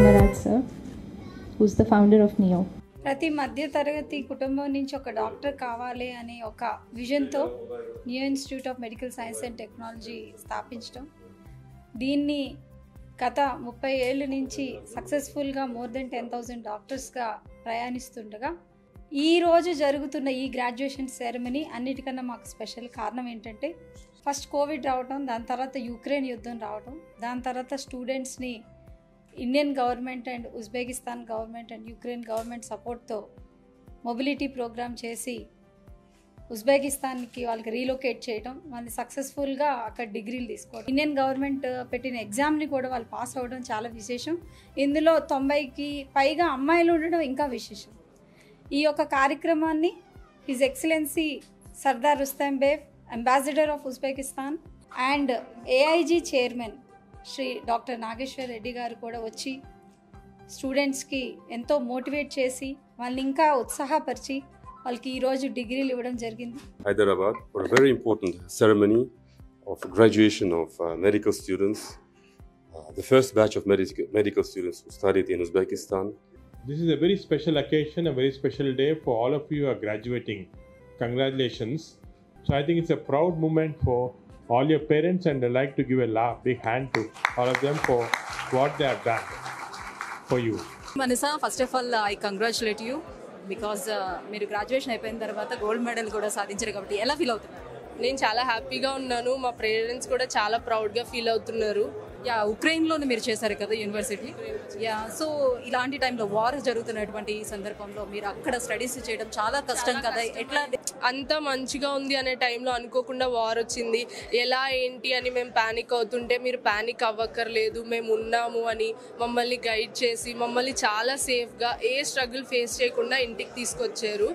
Kamaraj sir, who's the founder of NEO. ప్రతి మధ్యతరగతి కుటుంబం నుంచి ఒక డాక్టర్ కావాలి అనే ఒక విజన్తో new institute of medical science and technology స్థాపించడం, దీన్ని గత 30 ఏళ్ళ నుంచి సక్సెస్ఫుల్గా మోర్ దెన్ 10,000 డాక్టర్స్గా ప్రయాణిస్తుండగా ఈరోజు జరుగుతున్న ఈ గ్రాడ్యుయేషన్ సెరమనీ అన్నిటికన్నా మాకు స్పెషల్ కారణం ఏంటంటే, ఫస్ట్ కోవిడ్ రావడం, దాని తర్వాత యుక్రెయిన్ యుద్ధం రావడం, దాని తర్వాత స్టూడెంట్స్ని Indian government and Uzbekistan government and Ukraine government సపోర్ట్తో మొబిలిటీ ప్రోగ్రామ్ చేసి ఉజ్బెకిస్తాన్కి వాళ్ళకి రీలొకేట్ చేయడం, వాళ్ళని సక్సెస్ఫుల్గా అక్కడ డిగ్రీలు తీసుకోవడం, ఇండియన్ గవర్నమెంట్ పెట్టిన ఎగ్జామ్ని కూడా వాళ్ళు పాస్ అవ్వడం చాలా విశేషం. ఇందులో 90కి పైగా అమ్మాయిలు ఉండడం ఇంకా విశేషం. ఈ యొక్క కార్యక్రమాన్ని his excellency Sardar Rustam Bev, ambassador of Uzbekistan and AIG chairman Shri doctor Nageshwar Reddy గారు కూడా వచ్చి స్టూడెంట్స్కి ఎంతో మోటివేట్ చేసి వాళ్ళని ఇంకా ఉత్సాహపరిచి వాళ్ళకి ఈరోజు డిగ్రీలు ఇవ్వడం జరిగింది. Hyderabad for a very important ceremony of graduation of medical students, the first batch of medical students who studied in Uzbekistan. This is a very special occasion, a very special day for all of you who are graduating. Congratulations. So I think it's a proud moment for all your parents, and I'd like to give a big hand to all of them for what they have done for you. Manisa, first of all, I congratulate you because మీరు graduation అయిపోయిన తర్వాత gold medal కూడా సాధించారు కాబట్టి ఎలా feel అవుతున్నారు? నేను చాలా హ్యాపీగా ఉన్నాను. మా పేరెంట్స్ కూడా చాలా ప్రౌడ్గా ఫీల్ అవుతున్నారు. యా, ఉక్రెయిన్లోనే మీరు చేశారు కదా యూనివర్సిటీ. యా, సో ఇలాంటి టైంలో వార్ జరుగుతున్నటువంటి ఈ సందర్భంలో మీరు అక్కడ స్టడీస్ చేయడం చాలా కష్టం కదా, ఎట్లా? అంత మంచిగా ఉంది అనే టైంలో అనుకోకుండా వార్ వచ్చింది. ఎలా ఏంటి అని మేము ప్యానిక్ అవుతుంటే, మీరు ప్యానిక్ అవ్వక్కర్లేదు, మేము ఉన్నాము అని మమ్మల్ని గైడ్ చేసి మమ్మల్ని చాలా సేఫ్గా ఏ స్ట్రగుల్ ఫేస్ చేయకుండా ఇంటికి తీసుకొచ్చారు.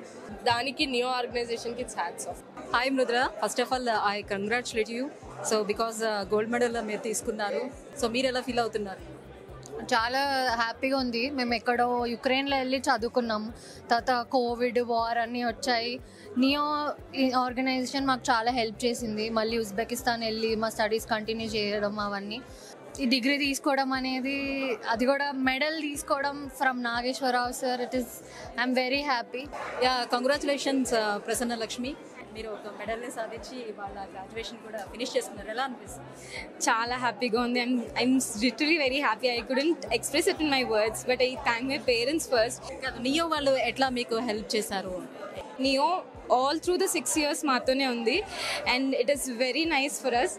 దానికి న్యూ ఆర్గనైజేషన్కి it's hats off. Hi Mridula, first of all I congratulate you. So because gold medal మీరు తీసుకున్నారు, సో మీరు ఎలా ఫీల్ అవుతున్నారు? చాలా హ్యాపీగా ఉంది. మేము ఎక్కడో యుక్రెయిన్లో వెళ్ళి చదువుకున్నాము, తర్వాత కోవిడ్ వార్ అన్నీ వచ్చాయి. నియో ఆర్గనైజేషన్ మాకు చాలా హెల్ప్ చేసింది. మళ్ళీ ఉజ్బెకిస్తాన్ వెళ్ళి మా స్టడీస్ కంటిన్యూ చేయడం, అవన్నీ ఈ డిగ్రీ తీసుకోవడం అనేది, అది కూడా మెడల్ తీసుకోవడం from Nageswara Rao sir, I'm very happy. Yeah, congratulations Prasanna Lakshmi, మీరు ఒక మెడల్ని సాధించి వాళ్ళ గ్రాడ్యుయేషన్ కూడా ఫినిష్ చేసుకున్నారు. ఎలా అనిపిస్తుంది? చాలా హ్యాపీగా ఉంది. I'm literally very happy. I couldn't express it in my words, but I thank my parents first. Neo వాళ్ళు ఎట్లా మీకు హెల్ప్ చేశారు? Neo all through the 6 years మాతోనే ఉంది and it is very nice for us.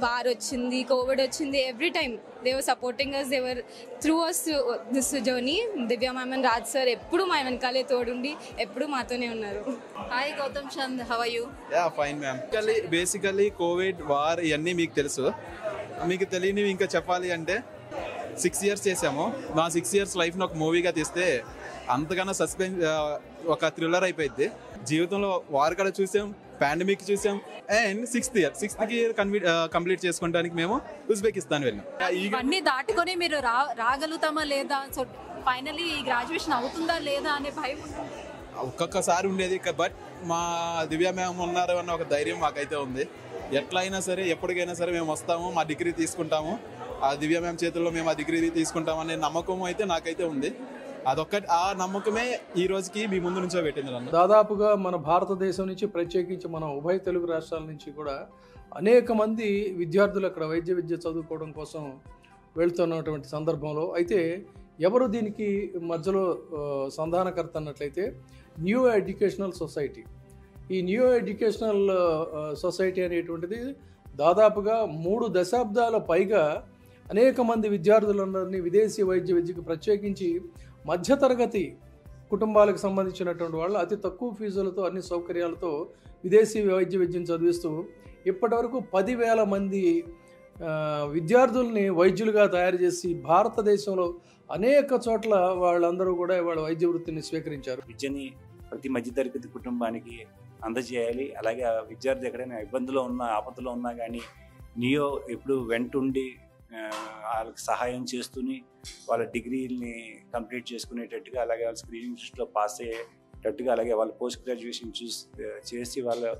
War వచ్చింది, COVID వచ్చింది, every time they were supporting us, they were through us this journey. Divya ma'am and Raj sir ఎప్పుడు మా వెనకాలే తోడుండి ఎప్పుడు మాతోనే ఉన్నారు. Hi Gautam Chand, how are you? Yeah, fine ma'am. Basically COVID, war ఇవన్నీ మీకు తెలుసు. మీకు తెలియనివి ఇంకా చెప్పాలి అంటే 6 years చేసాము. మా 6 years లైఫ్ని ఒక మూవీగా తీస్తే అంతకన్నా సస్పెన్స్, ఒక థ్రిల్లర్ అయిపోయింది. జీవితంలో వార్ కూడా చూసాం, పాండమిక్ చూసాం, అండ్ 6th year కంప్లీట్ చేసుకోవడానికి మేము ఉజ్బెకిస్తాన్ వెళ్ళాం. ఇవన్నీ దాటుకొని మీరు రాగలుగుతామా లేదా, సో ఫైనలీ గ్రాడ్యుయేషన్ అవుతుందా లేదా అనే భయం ఒక్కొక్కసారి ఉండేది. బట్ మా దివ్య మ్యామ్ ఉన్నారు అన్న ఒక ధైర్యం మాకైతే ఉంది. ఎట్లా అయినా సరే, ఎప్పటికైనా సరే మేము వస్తాము, మా డిగ్రీ తీసుకుంటాము. ఆ దివ్య మ్యామ్ చేతుల్లో మేము ఆ డిగ్రీ తీసుకుంటామనే నమ్మకం అయితే నాకైతే ఉంది. అదొక్కటి, ఆ నమ్మకమే ఈ రోజుకి మీ ముందు నుంచో పెట్టింది నన్ను. దాదాపుగా మన భారతదేశం నుంచి, ప్రత్యేకించి మన ఉభయ తెలుగు రాష్ట్రాల నుంచి కూడా అనేక మంది విద్యార్థులు అక్కడ వైద్య విద్య చదువుకోవడం కోసం వెళ్తున్నటువంటి సందర్భంలో అయితే ఎవరు దీనికి మధ్యలో సంధానకర్త అన్నట్లయితే న్యూ ఎడ్యుకేషనల్ సొసైటీ. ఈ న్యూ ఎడ్యుకేషనల్ సొసైటీ అనేటువంటిది దాదాపుగా 3 దశాబ్దాల పైగా అనేక మంది విద్యార్థులందరినీ విదేశీ వైద్య విద్యకు, ప్రత్యేకించి మధ్యతరగతి కుటుంబాలకు సంబంధించినటువంటి వాళ్ళు అతి తక్కువ ఫీజులతో, అన్ని సౌకర్యాలతో విదేశీ వైద్య విద్యను చదివిస్తూ ఇప్పటివరకు 10,000 మంది విద్యార్థుల్ని వైద్యులుగా తయారు చేసి భారతదేశంలో అనేక చోట్ల వాళ్ళందరూ కూడా వాళ్ళ వైద్య వృత్తిని స్వీకరించారు. విద్యని ప్రతి మధ్యతరగతి కుటుంబానికి అందజేయాలి. అలాగే ఆ విద్యార్థి ఎక్కడైనా ఇబ్బందులో ఉన్నా, ఆపదలో ఉన్నా కానీ నియో ఎప్పుడు వెంటుండి వాళ్ళకి సహాయం చేస్తూనే వాళ్ళ డిగ్రీని కంప్లీట్ చేసుకునేటట్టుగా, అలాగే వాళ్ళ స్క్రీనింగ్ టెస్ట్లో పాస్ అయ్యేటట్టుగా, అలాగే వాళ్ళ పోస్ట్ గ్రాడ్యుయేషన్ చేసి వాళ్ళ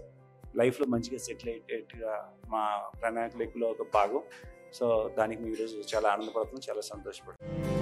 లైఫ్లో మంచిగా సెటిల్ అయ్యేటట్టుగా మా ప్రణాళికలో ఒక భాగం. సో దానికి మేము ఈరోజు చాలా ఆనందపడుతున్నాం, చాలా సంతోషపడుతున్నాం.